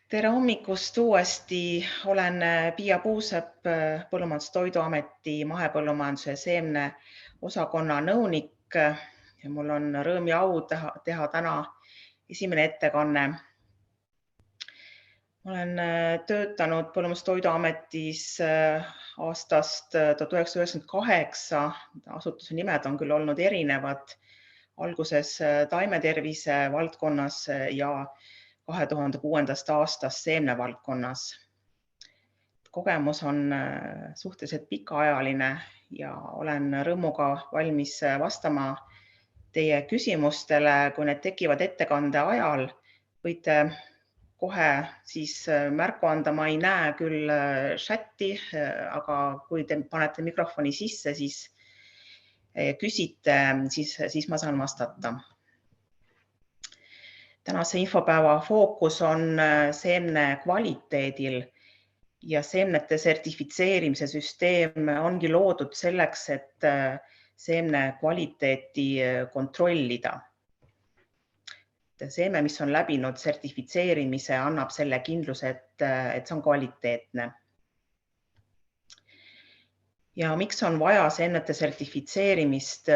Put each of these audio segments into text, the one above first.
Tere hommikust uuesti. Olen Piia Puusepp, Põllumajandus-Toiduameti mahepõllumajanduse seemne osakonna nõunik ja mul on rõõm ja au teha täna esimene ettekanne. Olen töötanud Põllumajandus-Toiduametis aastast 1998. Asutuse nimed on küll olnud erinevad, alguses taimetervise valdkonnas ja 2006. aastast seemnevaldkonnas. Kogemus on suhteliselt pikaajaline ja olen rõõmuga valmis vastama teie küsimustele, kui need tekivad ettekande ajal. Võite kohe siis märku anda, ma ei näe küll chati, aga kui te panete mikrofoni sisse, siis küsite, siis ma saan vastata. Tänase infopäeva fookus on seemne kvaliteedil ja seemnete sertifitseerimise süsteem ongi loodud selleks, et seemne kvaliteeti kontrollida. Seeme, mis on läbinud sertifitseerimise, annab selle kindluse, et see on kvaliteetne. Ja miks on vaja seemnete sertifitseerimist?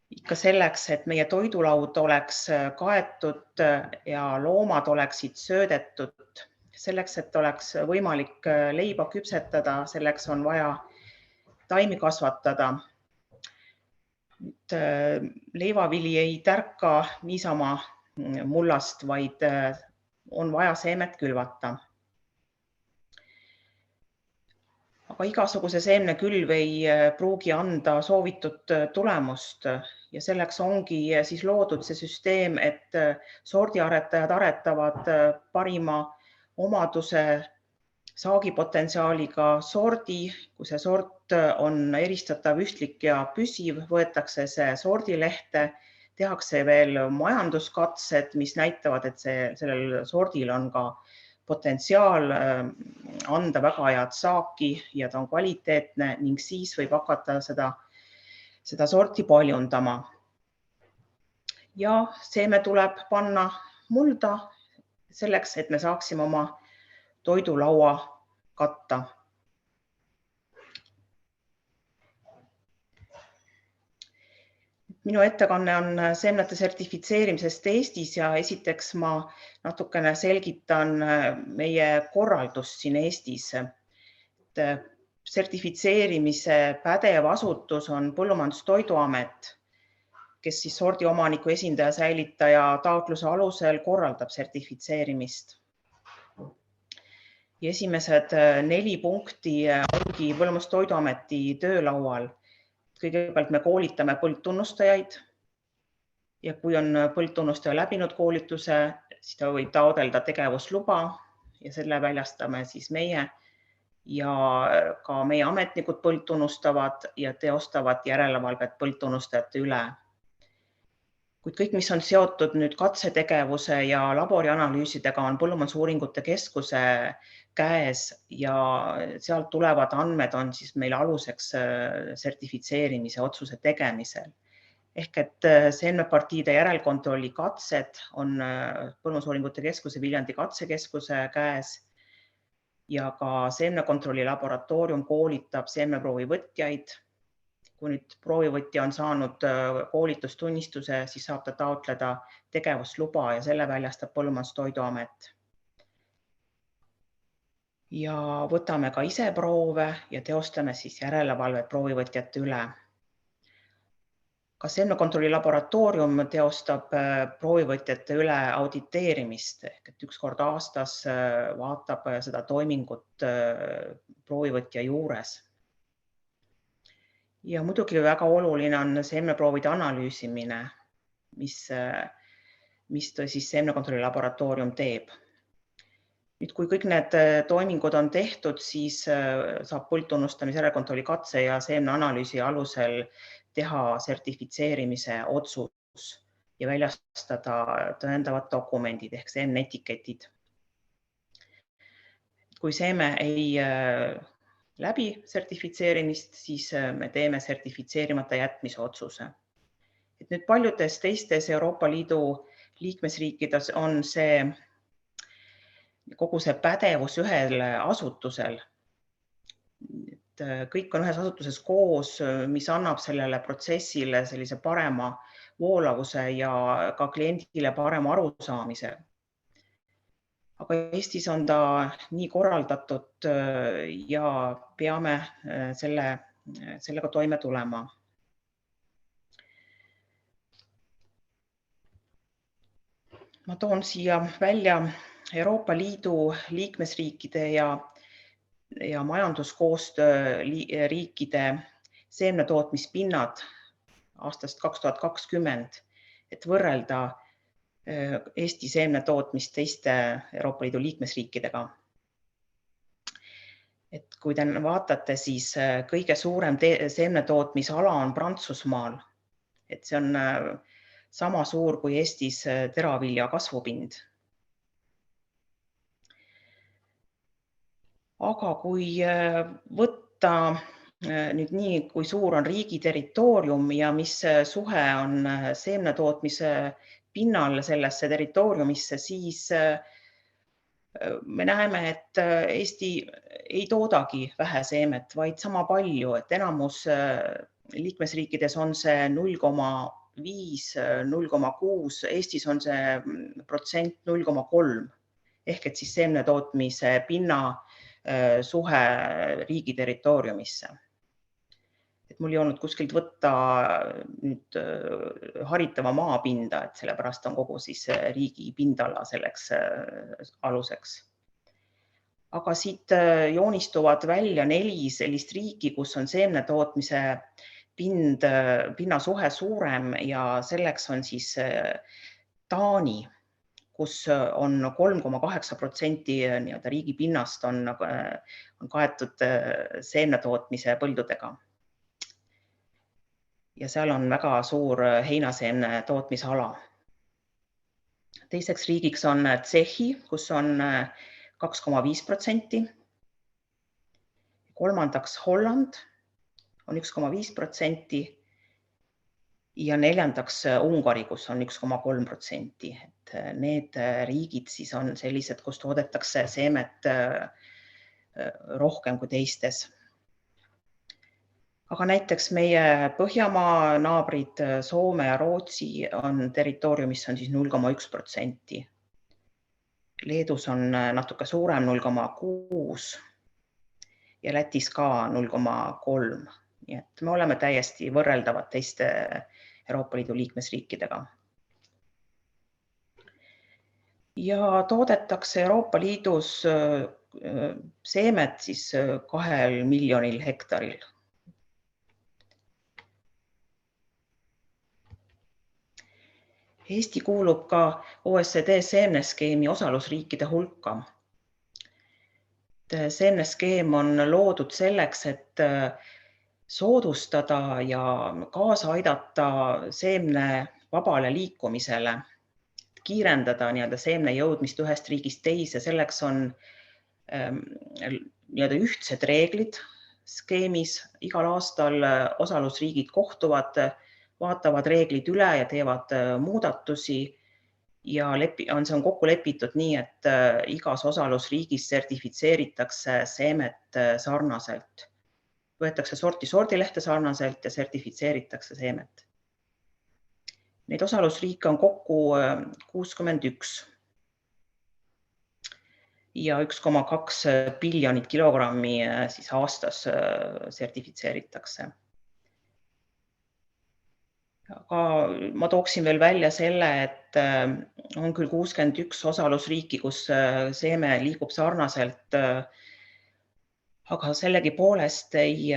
Ikka selleks, et meie toidulaud oleks kaetud ja loomad oleksid söödetud. Selleks, et oleks võimalik leiba küpsetada, selleks on vaja taimi kasvatada. Leivavili ei tärka niisama mullast, vaid on vaja seemet külvata. Aga igasuguse seemnekülv ei pruugi anda soovitud tulemust ja selleks ongi siis loodud see süsteem, et sordiaretajad aretavad parima omaduse saagipotentsiaaliga sordi. Kui see sort on eristatav, ühtlik ja püsiv, võetakse see sordilehte, tehakse veel majanduskatsed, mis näitavad, et sellel sordil on ka potentsiaal anda väga head saaki ja ta on kvaliteetne ning siis võib hakata seda sorti paljundama. Ja seeme tuleb panna mulda selleks, et me saaksime oma toidulaua katta. Minu ettekanne on seemnete sertifitseerimisest Eestis ja esiteks ma natukene selgitan meie korraldust siin Eestis. Sertifitseerimise pädev asutus on Põllumajandus-Toiduamet, kes siis sordiomaniku esindaja säilitaja taotluse alusel korraldab sertifitseerimist. Ja esimesed 4 punkti ongi Põllumajandus-Toiduameti töölaual. Kõigepealt me koolitame põldtunnustajaid ja kui on põldtunnustaja läbinud koolituse, siis ta võib taotleda tegevusluba ja selle väljastame siis meie ja ka meie ametnikud põldtunnustavad ja teostavad järelevalvet põldtunnustajate üle. Kuid kõik, mis on seotud nüüd katsetegevuse ja laborianalüüsidega, on Põllumajandusuuringute Keskuse käes ja sealt tulevad andmed on siis meil aluseks sertifitseerimise otsuse tegemisel. Ehk et seemnepartiide järelkontrolli katsed on Põllumajandusuuringute Keskuse Viljandi katsekeskuse käes ja ka seemnekontrolli laboratoorium koolitab seemneproovivõtjaid. Kui nüüd proovivõtja on saanud koolitustunnistuse, siis saab ta taotleda tegevusluba ja selle väljastab Põllumajandus-Toiduamet. Ja võtame ka ise proove ja teostame siis järelevalvet proovivõtjate üle. Ka seemnekontrolli laboratoorium teostab proovivõtjate üle auditeerimist, ehk et 1 kord aastas vaatab seda toimingut proovivõtja juures. Ja muidugi väga oluline on seemneproovide analüüsimine, mis siis seemnekontrolli laboratoorium teeb. Nüüd, kui kõik need toimingud on tehtud, siis saab põldtunnustamise järelkontrolli katse ja seemneanalüüsi alusel teha sertifitseerimise otsus ja väljastada tõendavad dokumendid ehk seemneetiketid. Kui seeme ei läbi sertifitseerimist, siis me teeme sertifitseerimata jätmise otsuse. Et nüüd paljudes teistes Euroopa Liidu liikmesriikides on see kogu see pädevus ühel asutusel. Et kõik on ühes asutuses koos, mis annab sellele protsessile sellise parema voolavuse ja ka kliendile parema arusaamise. Aga Eestis on ta nii korraldatud ja peame sellega toime tulema. Ma toon siia välja Euroopa Liidu liikmesriikide ja majanduskoostöö riikide seemnetootmispinnad aastast 2020, et võrrelda Eesti seemnetootmist teiste Euroopa Liidu liikmesriikidega. Et kui te vaatate, siis kõige suurem seemnetootmisala on Prantsusmaal. Et see on sama suur kui Eestis teravilja kasvupind. Aga kui võtta nüüd nii, kui suur on riigi territoorium ja mis suhe on seemnetootmise pinnal sellesse territooriumisse, siis me näeme, et Eesti ei toodagi vähe seemet, vaid sama palju, et enamus liikmesriikides on see 0,5, 0,6, Eestis on see protsent 0,3 ehk et siis seemnetootmise pinna suhe riigi territooriumisse. Et mul ei olnud kuskilt võtta nüüd haritava maapinda, et sellepärast on kogu siis riigi pindala selleks aluseks. Aga siit joonistuvad välja 4 sellist riiki, kus on seemnetootmise pinna suhe suurem ja selleks on siis Taani, kus on 3,8% riigi pinnast on kaetud seemnetootmise põldudega. Ja seal on väga suur heinaseemne tootmisala. Teiseks riigiks on Tšehhi, kus on 2,5%. Kolmandaks Holland on 1,5%. Ja neljandaks Ungari, kus on 1,3%. Et need riigid siis on sellised, kus toodetakse seemet rohkem kui teistes. Aga näiteks meie Põhjamaa naabrid Soome ja Rootsi on territooriumis on siis 0,1%. Leedus on natuke suurem 0,6 ja Lätis ka 0,3. Nii et me oleme täiesti võrreldavad teiste Euroopa Liidu liikmesriikidega. Ja toodetakse Euroopa Liidus seemet siis 2 miljonil hektaril. Eesti kuulub ka OECD seemneskeemi osalusriikide hulka. Seemneskeem on loodud selleks, et soodustada ja kaasa aidata seemne vabale liikumisele, kiirendada seemne jõudmist ühest riigist teise. Selleks on ühtsed reeglid skeemis. Igal aastal osalusriigid kohtuvad, vaatavad reeglid üle ja teevad muudatusi ja see on kokku lepitud nii, et igas osalusriigis sertifitseeritakse seemet sarnaselt. Võetakse sordilehte sarnaselt ja sertifitseeritakse seemet. Neid osalusriike on kokku 61 ja 1,2 biljonit kilogrammi siis aastas sertifitseeritakse. Aga ma tooksin veel välja selle, et on küll 61 osalusriiki, kus seeme liigub sarnaselt, aga sellegi poolest ei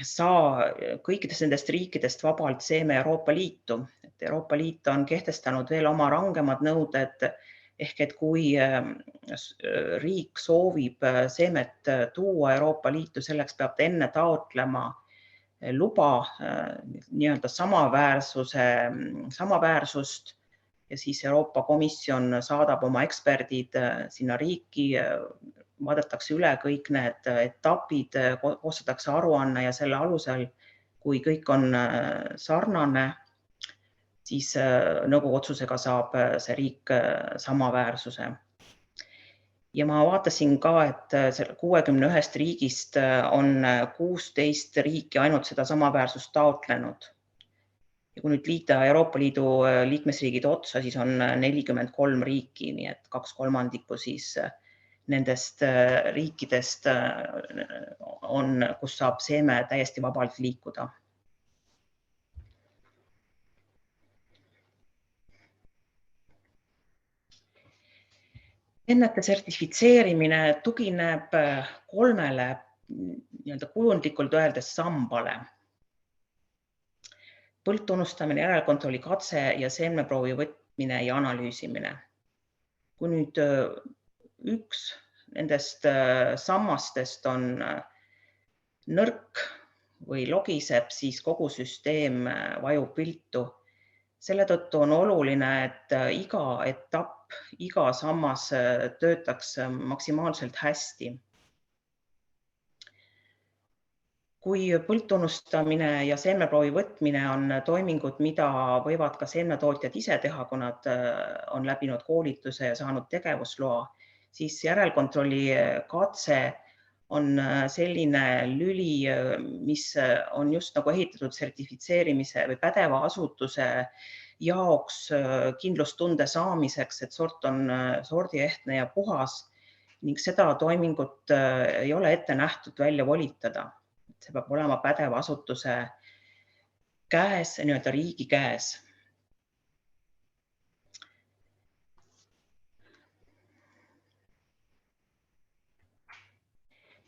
saa kõikidest nendest riikidest vabalt seeme Euroopa Liitu. Euroopa Liit on kehtestanud veel oma rangemad nõuded, ehk et kui riik soovib seemet tuua Euroopa Liitu, selleks peab ta enne taotlema luba nii-öelda samaväärsust ja siis Euroopa Komisjon saadab oma eksperdid sinna riiki, vaadatakse üle kõik need etapid, koostatakse aruanne ja selle alusel, kui kõik on sarnane, siis nõukogu otsusega saab see riik samaväärsuse. Ja ma vaatasin ka, et 61 riigist on 16 riiki ainult seda samaväärsust taotlenud. Ja kui nüüd liita Euroopa Liidu liikmesriigid otsa, siis on 43 riiki, nii et 2/3 siis nendest riikidest on, kus saab seeme täiesti vabalt liikuda. Seemnete sertifitseerimine tugineb 3 kujundlikult öeldes sambale. Põldtunnustamine, järelkontrolli katse ja seemneproovi võtmine ja analüüsimine. Kui nüüd üks nendest sammastest on nõrk või logiseb, siis kogu süsteem vajub viltu. Selle tõttu on oluline, et iga etapp, iga sammas töötaks maksimaalselt hästi. Kui põldtunnustamine ja seemneproovi võtmine on toimingud, mida võivad ka seemnetootjad ise teha, kui nad on läbinud koolituse ja saanud tegevusloa, siis järelkontrolli katse on selline lüli, mis on just nagu ehitatud sertifitseerimise või pädeva asutuse jaoks kindlustunde saamiseks, et sort on sordiehtne ja puhas ning seda toimingut ei ole ette nähtud välja volitada. See peab olema pädeva asutuse käes, riigi käes.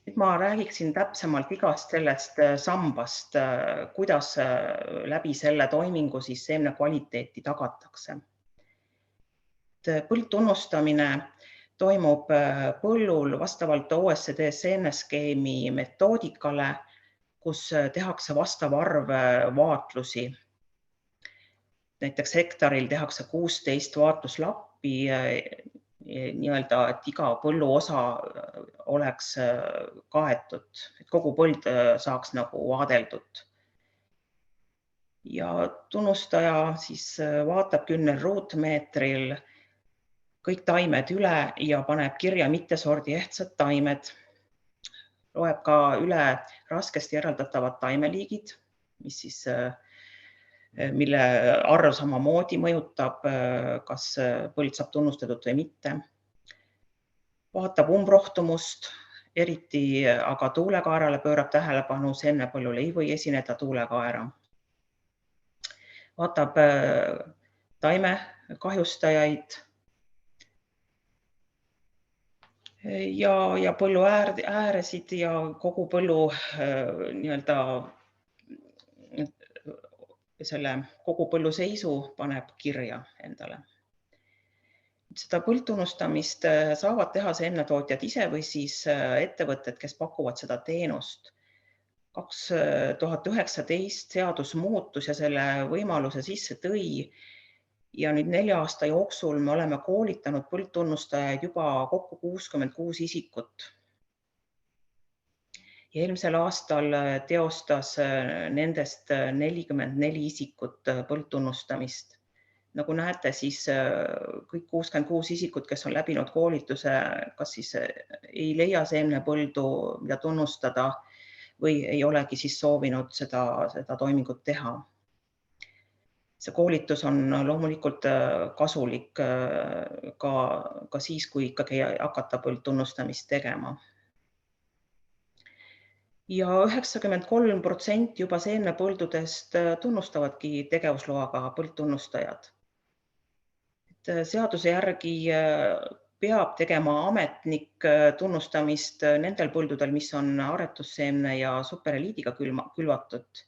Nüüd ma räägiksin täpsemalt igast sellest sambast, kuidas läbi selle toimingu siis seemne kvaliteeti tagatakse. Põldtunnustamine toimub põllul vastavalt OECD seemneskeemi metoodikale, kus tehakse vastav arv vaatlusi. Näiteks hektaril tehakse 16 vaatluslappi, et iga põllu osa oleks kaetud, et kogu põld saaks nagu vaadeldud. Ja tunnustaja siis vaatab 10 ruutmeetril kõik taimed üle ja paneb kirja mittesordiehtsad taimed. Loeb ka üle raskesti järeldatavad taimeliigid, mille arv samamoodi mõjutab, kas põld saab tunnustatud või mitte. Vaatab umbrohtumust, eriti aga tuulekaerale pöörab tähelepanu, seemnepõllul ei või esineda tuulekaera. Vaatab taime kahjustajaid ja põllu ääresid ja kogu põllu kogu põllu seisu paneb kirja endale. Seda põldtunnustamist saavad teha seemnetootjad ise või siis ettevõtted, kes pakuvad seda teenust. 2019 seadus muutus ja selle võimaluse sisse tõi. Ja nüüd 4 aasta jooksul me oleme koolitanud põldtunnustajaid juba kokku 66 isikut. Ja eelmisel aastal teostas nendest 44 isikut põldtunnustamist. Nagu näete, siis kõik 66 isikut, kes on läbinud koolituse, kas siis ei leia seemnepõldu, mida tunnustada või ei olegi siis soovinud seda toimingut teha. See koolitus on loomulikult kasulik ka siis, kui ikkagi hakata põldtunnustamist tegema. Ja 93% juba seemnepõldudest tunnustavadki tegevusloaga põldtunnustajad. Seaduse järgi peab tegema ametnik tunnustamist nendel põldudel, mis on aretusseemne ja supereliidiga külvatud,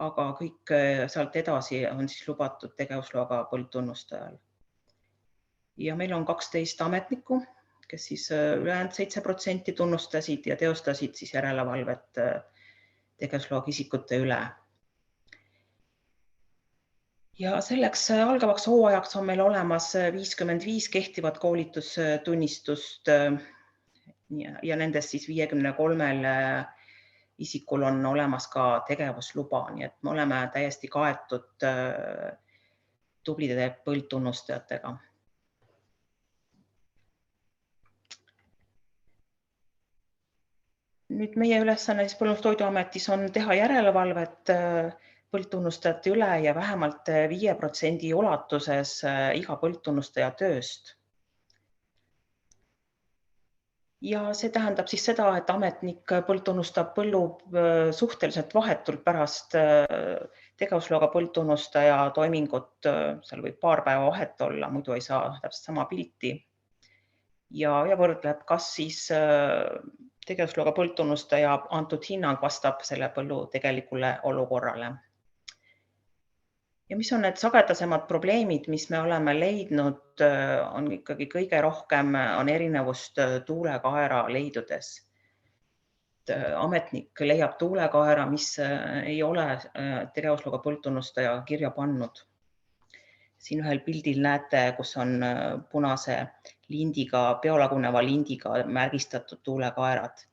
aga kõik sealt edasi on siis lubatud tegevusloaga põldtunnustajal. Ja meil on 12 ametnikku, kes siis ülejäänud 7% tunnustasid ja teostasid siis järelevalvet tegevusloaga isikute üle. Ja selleks algavaks hooajaks on meil olemas 55 kehtivat koolitustunnistust ja nendest siis 53 isikul on olemas ka tegevusluba, nii et me oleme täiesti kaetud tublide põldtunnustajatega. Nüüd meie ülesanne siis Põllumajandustoiduametis on teha järelevalvet põldtunnustajate üle ja vähemalt 5% ulatuses iga põldtunnustaja tööst. Ja see tähendab siis seda, et ametnik põldtunnustab põllu suhteliselt vahetult pärast tegevusloaga põldtunnustaja toimingut, seal võib paar päeva vahet olla, muidu ei saa täpselt sama pilti. Ja võrdleb, kas siis tegevusloaga põldtunnustaja antud hinnang vastab selle põllu tegelikule olukorrale. Ja mis on need sagedasemad probleemid, mis me oleme leidnud, on ikkagi kõige rohkem on erinevust tuulekaera leidudes. Ametnik leiab tuulekaera, mis ei ole tegevusloaga põldtunnustaja kirja pannud. Siin ühel pildil näete, kus on punase lindiga, biolaguneva lindiga märgistatud tuulekaerad.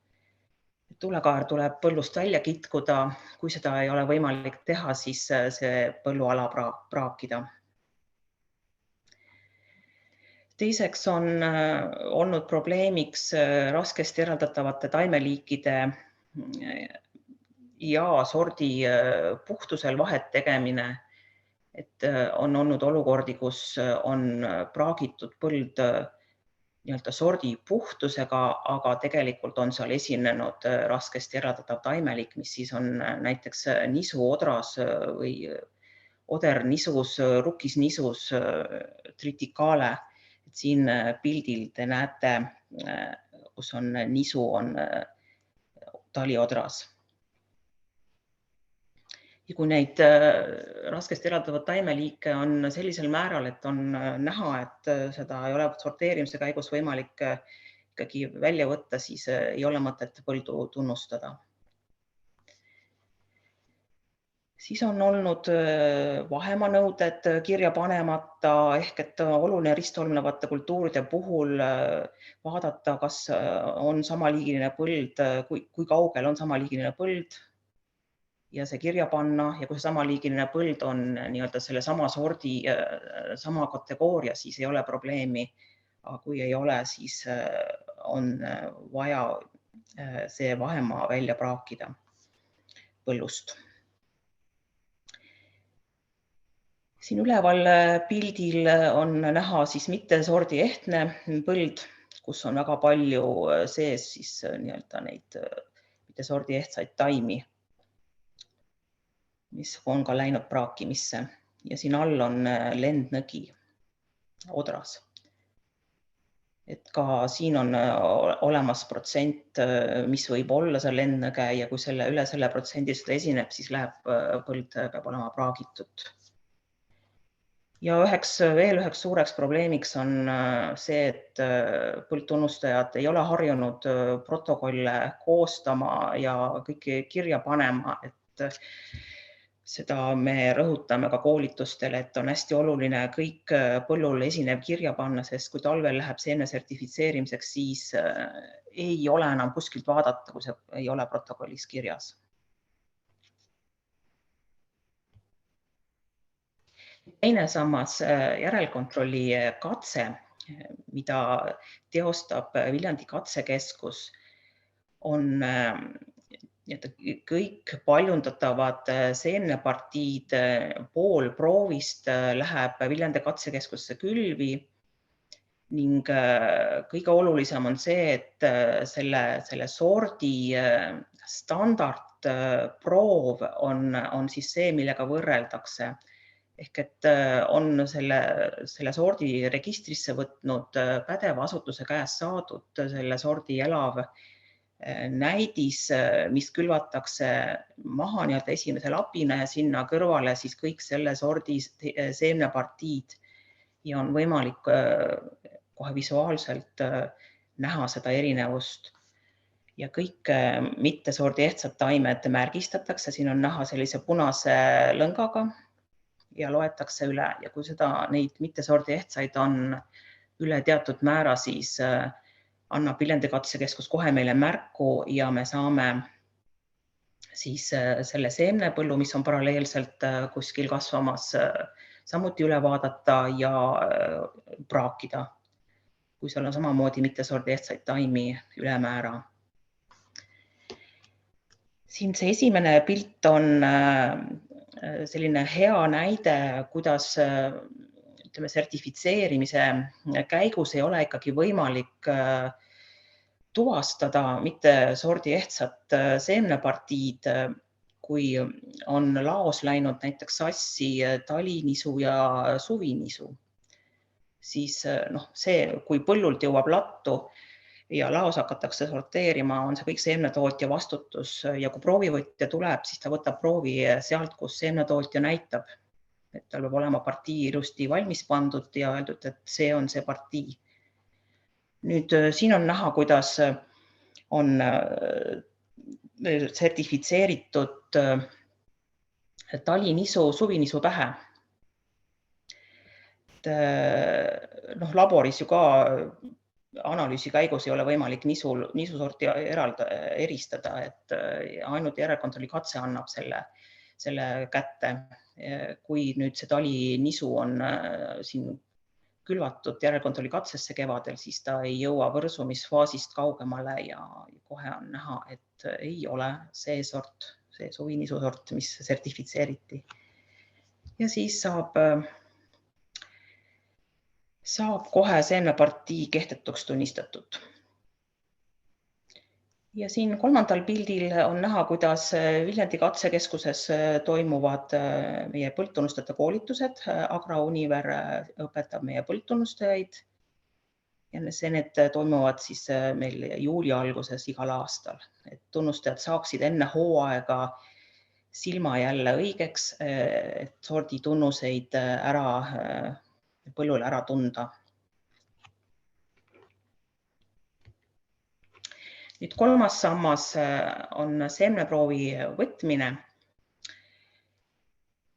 Tuulekaer tuleb põllust välja kitkuda, kui seda ei ole võimalik teha, siis see põlluala praakida. Teiseks on olnud probleemiks raskesti eraldatavate taimeliikide ja sordi puhtusel vahet tegemine. Et on olnud olukordi, kus on praagitud põld sordi puhtusega, aga tegelikult on seal esinenud raskesti eraldatav taimeliik, mis siis on näiteks nisuodras või odernisus, rukkisnisus, triticale. Siin pildil te näete, kus on nisu, on taliodras. Ja kui neid raskesti eraldatavat taimeliike on sellisel määral, et on näha, et seda ei ole sorteerimise käigus võimalik ikkagi välja võtta, siis ei ole mõtet põldu tunnustada. Siis on olnud vahemanõuded kirja panemata, ehk et oluline ristolmnevate kultuuride puhul vaadata, kas on samaliigiline põld, kui kaugel on samaliigiline põld, ja see kirja panna, ja kui see samaliigiline põld on selle sama sordi, sama kategooria, siis ei ole probleemi. Aga kui ei ole, siis on vaja see vahemaa välja praakida põllust. Siin üleval pildil on näha siis mittesordi ehtne põld, kus on väga palju sees siis neid mittesordi ehtsaid taimi, mis on ka läinud praakimisse, ja siin all on lendnõgi odras. Et ka siin on olemas protsent, mis võib olla see lendnõge, ja kui üle selle protsendi seda esineb, siis põld peab olema praagitud. Ja veel üheks suureks probleemiks on see, et põldtunnustajad ei ole harjunud protokolle koostama ja kõike kirja panema, et seda me rõhutame ka koolitustel, et on hästi oluline kõik põllul esinev kirja panna, sest kui talvel läheb seemne sertifitseerimiseks, siis ei ole enam kuskilt vaadata, kui see ei ole protokollis kirjas. Teine sammas, järelkontrolli katse, mida teostab Viljandi katsekeskus, on kõik paljundatavad seemnepartiid pool proovist läheb Viljandi katsekeskusse külvi ning kõige olulisem on see, et selle sordi standardproov on siis see, millega võrreldakse. Ehk et on selle sordi registrisse võtnud pädeva asutuse käest saadud selle sordi elav näidis, mis külvatakse maha esimese lapina ja sinna kõrvale siis kõik selle sordi seemnepartiid ja on võimalik kohe visuaalselt näha seda erinevust. Ja kõik mittesordi ehtsad taimed märgistatakse, siin on näha sellise punase lõngaga ja loetakse üle, ja kui neid mittesordi ehtsaid on üle teatud määra, siis annab Viljandi katsekeskus kohe meile märku ja me saame siis selle seemnepõllu, mis on paralleelselt kuskil kasvamas, samuti üle vaadata ja praakida, kui seal on samamoodi mittesordi ehtsaid taimi ülemäära. Siin see esimene pilt on selline hea näide, kuidas ütleme, sertifitseerimise käigus ei ole ikkagi võimalik tuvastada mitte sordiehtsat seemnepartiid, kui on laos läinud näiteks sassi talinisu ja suvinisu. Siis see, kui põllult jõuab lattu ja laos hakatakse sorteerima, on see kõik seemnetootja vastutus ja kui proovivõtja tuleb, siis ta võtab proovi sealt, kus seemnetootja näitab, et tal peab olema partii ilusti valmis pandud ja öeldud, et see on see partii. Nüüd siin on näha, kuidas on sertifitseeritud talinisu, suvinisu pähe. Laboris ju ka analüüsi käigus ei ole võimalik nisusorti eristada, et ainult järelkontrolli katse annab selle kätte. Kui nüüd see talinisu on siin külvatud järelkontrolli katsesse kevadel, siis ta ei jõua võrsumisfaasist kaugemale ja kohe on näha, et ei ole see sort, see suvinisusort, mis sertifitseeriti. Ja siis saab kohe seemnepartii kehtetuks tunnistatud. Ja siin kolmandal pildil on näha, kuidas Viljandi katsekeskuses toimuvad meie põldtunnustajate koolitused. Agrouniver õpetab meie põldtunnustajaid. Ja need toimuvad siis meil juuli alguses igal aastal. Et tunnustajad saaksid enne hooaega silma jälle õigeks, et sordi tunnuseid põllul ära tunda. Nüüd kolmas sammas on seemneproovi võtmine,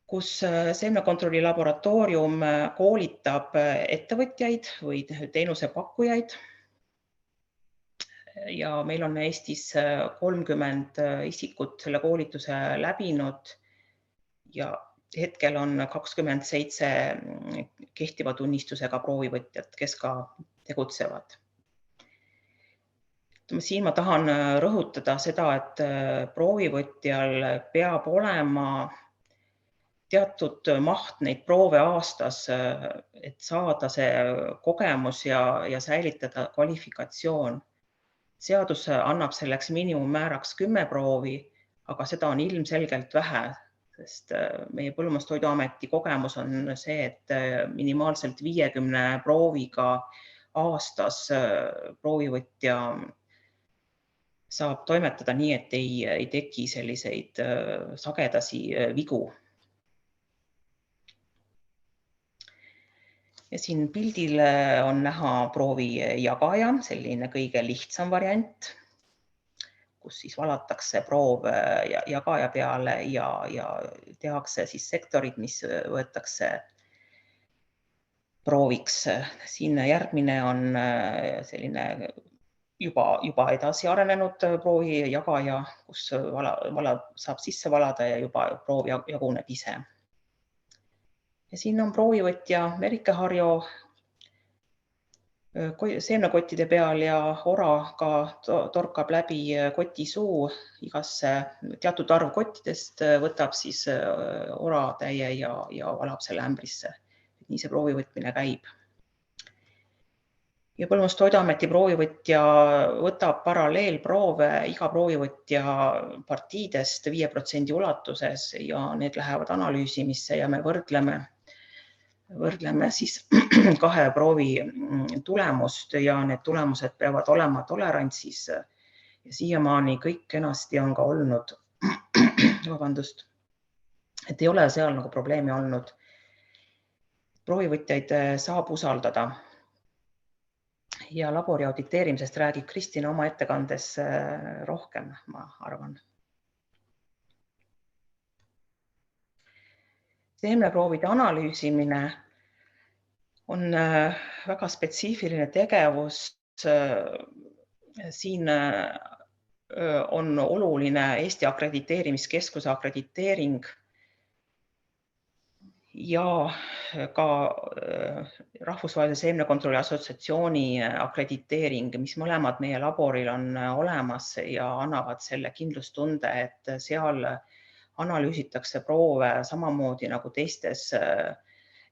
kus seemnekontrolli laboratoorium koolitab ettevõtjaid või teenusepakkujaid. Ja meil on Eestis 30 isikut selle koolituse läbinud ja hetkel on 27 kehtiva tunnistusega proovivõtjat, kes ka tegutsevad. Siin ma tahan rõhutada seda, et proovivõtjal peab olema teatud maht neid proove aastas, et saada see kogemus ja säilitada kvalifikatsioon. Seadus annab selleks miinimummääraks 10 proovi, aga seda on ilmselgelt vähe, sest meie Põllumajandustoiduameti kogemus on see, et minimaalselt 50 prooviga aastas proovivõtja saab toimetada nii, et ei teki selliseid sagedasi vigu. Ja siin pildil on näha proovijagaja, selline kõige lihtsam variant, kus siis valatakse proov jagaja peale ja tehakse siis sektorid, mis võetakse prooviks. Siin järgmine on selline juba edasi arenenud proovijagaja, kus saab sisse valada ja juba proov jaguneb ise. Ja siin on proovivõtja Merike Harjo seemnekottide peal ja oraga torkab läbi kotisuu. Igasse teatud arv kottidest võtab siis oratäie ja valab selle ämbrisse. Nii see proovivõtmine käib. Ja Põllumajandustoiduameti proovivõtja võtab paralleelproove iga proovivõtja partiidest 5% ulatuses ja need lähevad analüüsimisse ja me võrdleme siis 2 proovi tulemust ja need tulemused peavad olema tolerantsis ja siiamaani kõik kenasti on ka olnud, et ei ole seal nagu probleemi olnud. Proovivõtjaid saab usaldada. Ja labori auditeerimisest räägib Kristina oma ettekandes rohkem, ma arvan. Seemneproovide analüüsimine on väga spetsiifiline tegevus. Siin on oluline Eesti akrediteerimiskeskuse akrediteering ja ka Rahvusvahelise Seemnekontrolli Assotsiatsiooni akrediteering, mis mõlemad meie laboril on olemas ja annavad selle kindlustunde, et seal analüüsitakse proove samamoodi nagu teistes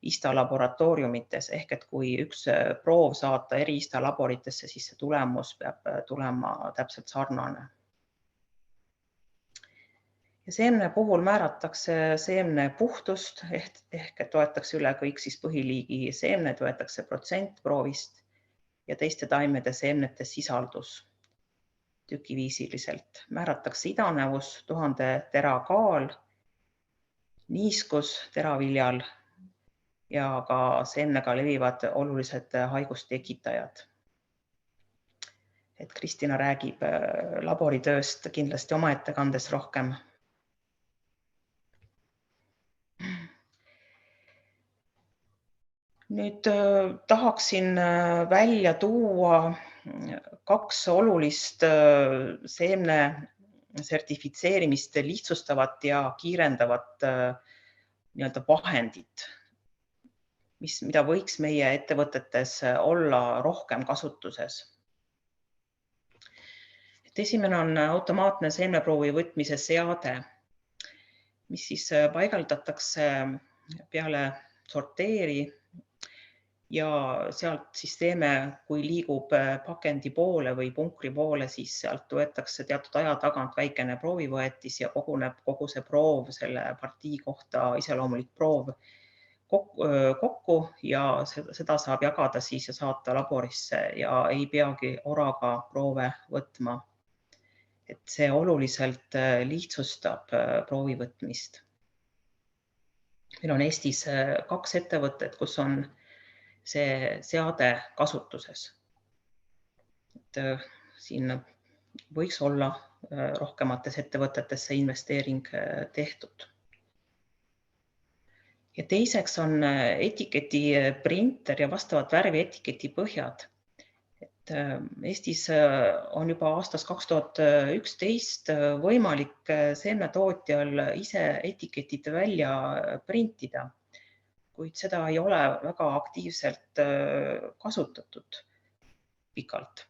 ISTA laboratooriumites, ehk et kui üks proov saata eri ISTA laboritesse, siis see tulemus peab tulema täpselt sarnane. Ja seemne puhul määratakse seemne puhtust ehk et võetakse üle kõik siis põhiliigi seemned, võetakse protsent proovist ja teiste taimede seemnete sisaldus tükiviisiliselt. Määratakse idanevus, 1000 tera kaal, niiskus teraviljal ja ka seemnega levivad olulised haigustekitajad. Et Kristina räägib laboritööst kindlasti oma ettekandes rohkem. Nüüd tahaksin välja tuua 2 olulist seemne sertifitseerimist lihtsustavat ja kiirendavat vahendit, mida võiks meie ettevõtetes olla rohkem kasutuses. Esimene on automaatne seemneproovi võtmise seade, mis siis paigaldatakse peale sorteeri ja sealt siis kui liigub pakendi poole või punkri poole, siis sealt võetakse teatud aja tagant väikene proovivõetis ja koguneb kogu see proov, selle partii kohta iseloomulik proov kokku ja seda saab jagada siis ja saata laborisse ja ei peagi oraga proove võtma. Et see oluliselt lihtsustab proovi võtmist. Meil on Eestis 2 ettevõtet, kus on see seade kasutuses. Et siin võiks olla rohkemates ettevõtetesse investeering tehtud. Ja teiseks on etiketi printer ja vastavad värvi etiketi põhjad. Et Eestis on juba aastast 2011 võimalik seemnetootjal ise etiketid välja printida, kuid seda ei ole väga aktiivselt kasutatud pikalt.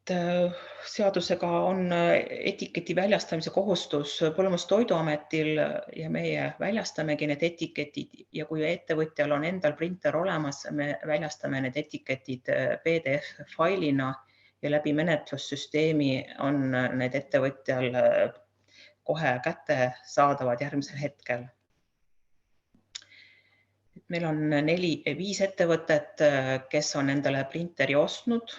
Seadusega on etiketi väljastamise kohustus Põllumajandus-Toiduametil ja meie väljastamegi need etiketid ja kui ettevõtjal on endal printer olemas, me väljastame need etiketid PDF-failina ja läbi menetlussüsteemi on need ettevõtjal kohe kättesaadavad järgmisel hetkel. Meil on 5 ettevõtet, kes on endale printeri ostnud.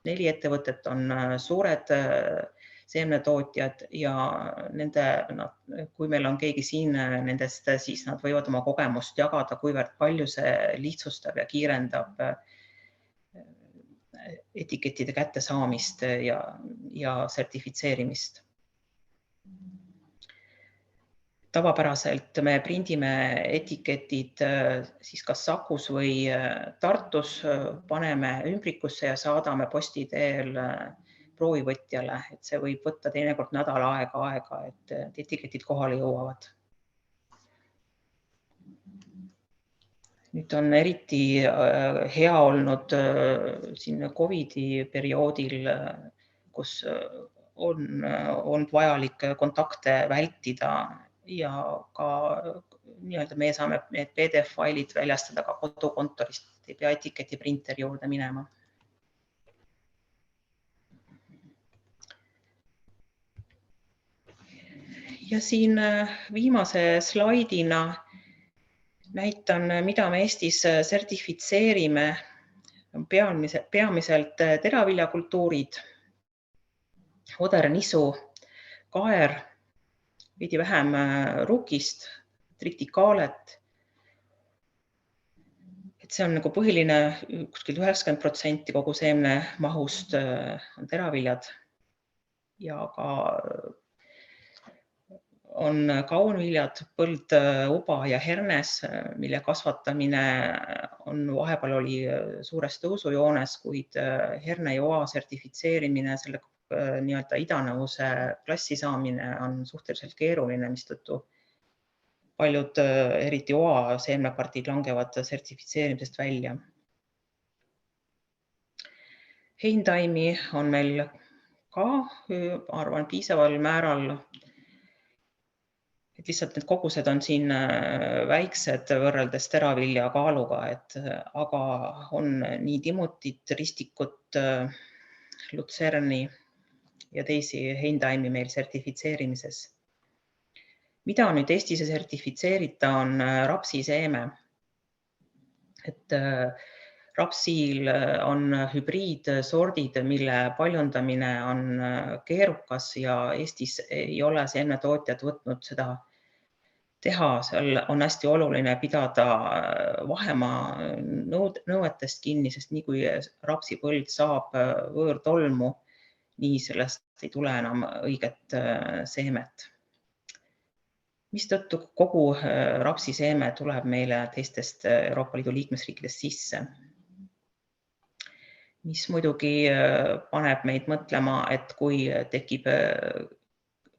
4 ettevõtet on suured seemnetootjad ja kui meil on keegi siin nendest, siis nad võivad oma kogemust jagada, kuivõrd palju see lihtsustab ja kiirendab etikettide kättesaamist ja sertifitseerimist. Tavapäraselt me prindime etiketid siis kas Sakus või Tartus, paneme ümbrikusse ja saadame posti teel proovivõtjale, et see võib võtta teinekord nädal aega, et etiketid kohale jõuavad. Nüüd on eriti hea olnud siin COVID-i perioodil, kus on olnud vajalik kontakte vältida ja ka meie saame need PDF-failid väljastada ka kodukontorist, ei pea etiketi printeri juurde minema. Ja siin viimase slaidina näitan, mida me Eestis sertifitseerime, peamiselt teraviljakultuurid, oder, nisu, kaer, veidi vähem rukist, tritikaalet. Et see on põhiline, kuskil 90% kogu seemne mahust on teraviljad ja ka on kaunviljad, põld, uba ja hernes, mille kasvatamine vahepeal oli suures tõusujoones, kuid herne ja oa sertifitseerimine, selle idanevuse klassi saamine on suhteliselt keeruline, mistõttu paljud eriti oa seemnepartiid langevad sertifitseerimisest välja. Heintaimi on meil ka, arvan, piisaval määral, et lihtsalt need kogused on siin väiksed võrreldes teravilja kaaluga, aga on nii timutit, ristikut, lutserni ja teisi heintaimi meil sertifitseerimises. Mida nüüd Eestis sertifitseerita, on rapsiseeme. Et rapsil on hübriidsordid, mille paljundamine on keerukas ja Eestis ei ole seemnetootjad võtnud seda teha. Seal on hästi oluline pidada vahemaa nõuetest kinni, sest nii kui rapsipõld saab võõrtolmu, nii sellest ei tule enam õiget seemet. Mistõttu kogu rapsiseeme tuleb meile teistest Euroopa Liidu liikmesriikidest sisse. Mis muidugi paneb meid mõtlema, et kui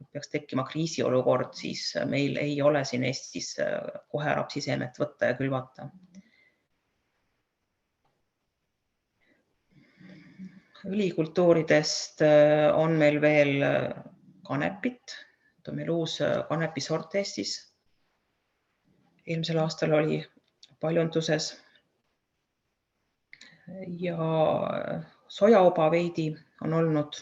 peaks tekkima kriisiolukord, siis meil ei ole siin Eestis kohe rapsiseemet võtta ja külvata. Õlikultuuridest on meil veel kanepit. On meil uus kanepisort Eestis. Eelmisel aastal oli paljunduses. Ja sojaoba veidi on olnud.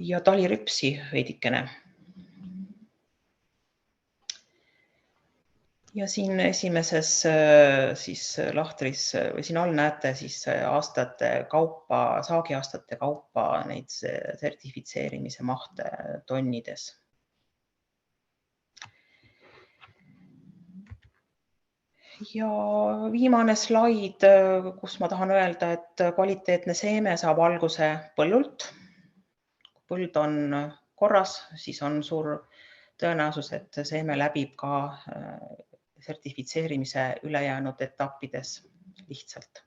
Ja talirüpsi veidikene. Ja siin esimeses siis lahtris või siin all näete siis aastate kaupa, saagiaastate kaupa neid sertifitseerimise mahte tonnides. Ja viimane slaid, kus ma tahan öelda, et kvaliteetne seeme saab alguse põllult. Kui põld on korras, siis on suur tõenäosus, et seeme läbib ka sertifitseerimise ülejäänud etappides lihtsalt.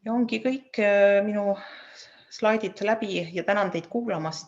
Ja ongi kõik minu slaidid läbi ja tänan teid kuulamast.